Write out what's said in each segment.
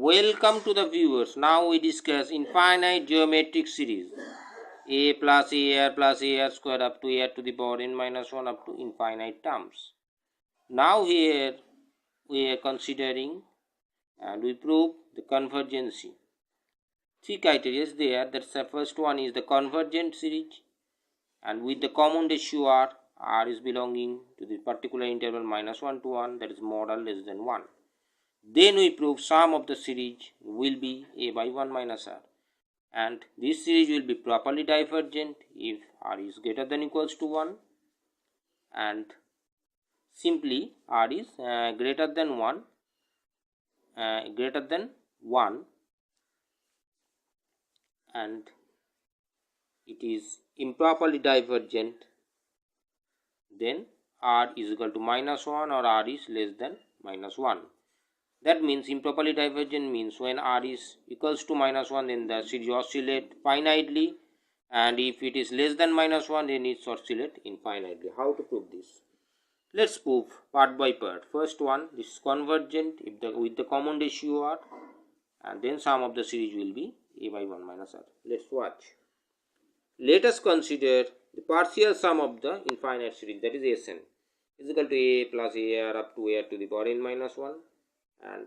Welcome to the viewers. Now we discuss infinite geometric series a plus a r plus a r square up to a to the power n minus 1 up to infinite terms. Now here we are considering and we prove the convergency. Three criteria is there. That's the first one is the convergent series, and with the common ratio r is belonging to the particular interval minus 1 to 1, that is mod r less than 1. Then we prove sum of the series will be a by 1 minus r, and this series will be properly divergent if r is greater than equals to 1 and simply r is greater than 1 and it is improperly divergent, then r is equal to minus 1 or r is less than minus 1. That means improperly divergent means when r is equals to minus 1, then the series oscillate finitely, and if it is less than minus 1, then it oscillate infinitely. How to prove this? Let's prove part by part. First one, this is convergent if with the common ratio r, and then sum of the series will be a by 1 minus r. Let's watch. Let us consider the partial sum of the infinite series, that is Sn, is equal to a plus a r up to a to the power n minus 1, and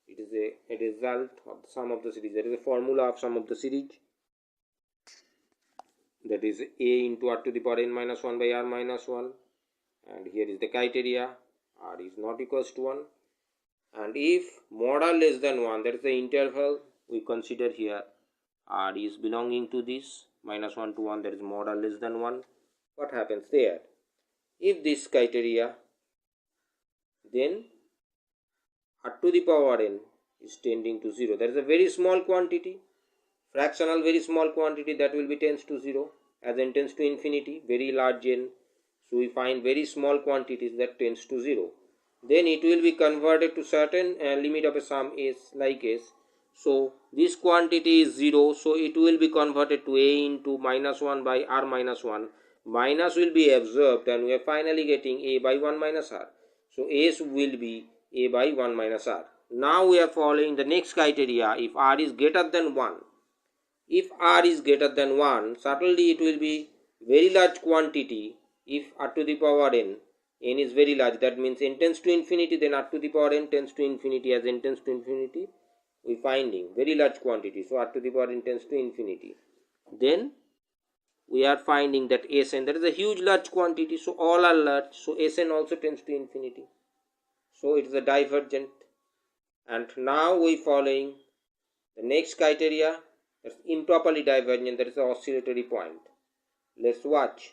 it is a result of the sum of the series. There is a formula of sum of the series, that is a into r to the power n minus 1 by r minus 1, and here is the criteria, r is not equals to 1, and if mod r less than 1, that is the interval we consider here, r is belonging to this minus 1 to 1, that is mod r less than 1. What happens there? If this criteria, then r to the power n is tending to 0. That is a very small quantity, fractional very small quantity, that will be tends to 0, as n tends to infinity, very large n. So we find very small quantities that tends to 0. Then it will be converted to certain limit of a sum s like s. So this quantity is 0, so it will be converted to a into minus 1 by r minus 1. Minus will be absorbed, and we are finally getting a by 1 minus r. So s will be a by 1 minus r. Now we are following the next criteria. If r is greater than 1, if r is greater than 1, certainly it will be very large quantity. If r to the power n is very large, that means n tends to infinity, then r to the power n tends to infinity. As n tends to infinity, we finding very large quantity, so r to the power n tends to infinity. Then we are finding that Sn, that is a huge large quantity, so all are large, so Sn also tends to infinity. So it is a divergent. And now we following the next criteria, that's improperly divergent, that is the oscillatory point. Let's watch.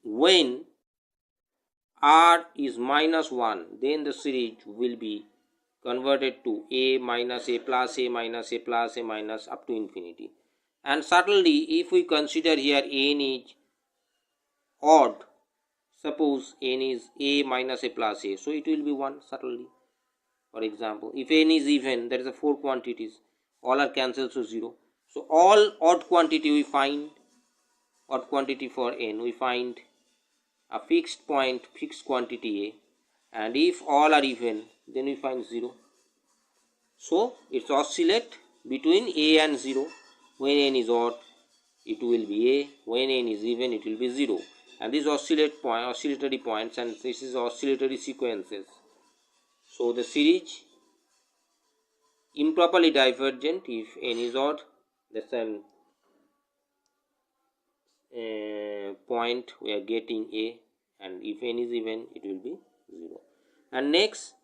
When r is minus 1, then the series will be converted to a minus a plus a minus a plus a minus up to infinity. And certainly if we consider here n is odd, suppose n is a minus a plus a, so it will be 1 certainly. For example, if n is even, there is a 4 quantities, all are cancelled, so 0. So all odd quantity we find, odd quantity for n, we find a fixed point, fixed quantity a, and if all are even, then we find 0. So it's oscillate between a and 0. When n is odd, it will be a, when n is even, it will be 0. And these oscillatory points, and this is oscillatory sequences. So the series improperly divergent if n is odd, that's an point we are getting a, and if n is even, it will be 0. And next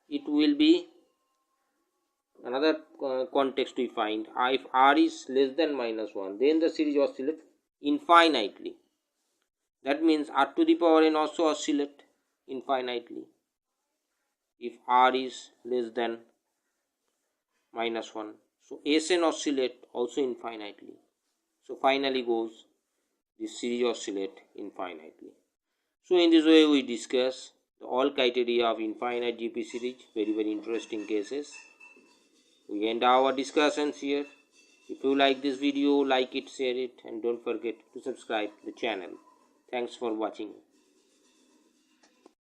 it will be another context we find, if r is less than minus 1, then the series oscillates infinitely. That means r to the power n also oscillate infinitely if r is less than minus 1. So Sn oscillate also infinitely. So finally goes this series oscillate infinitely. So in this way we discuss the all criteria of infinite GP series, very interesting cases. We end our discussions here. If you like this video, like it, share it, and don't forget to subscribe the channel. Thanks for watching.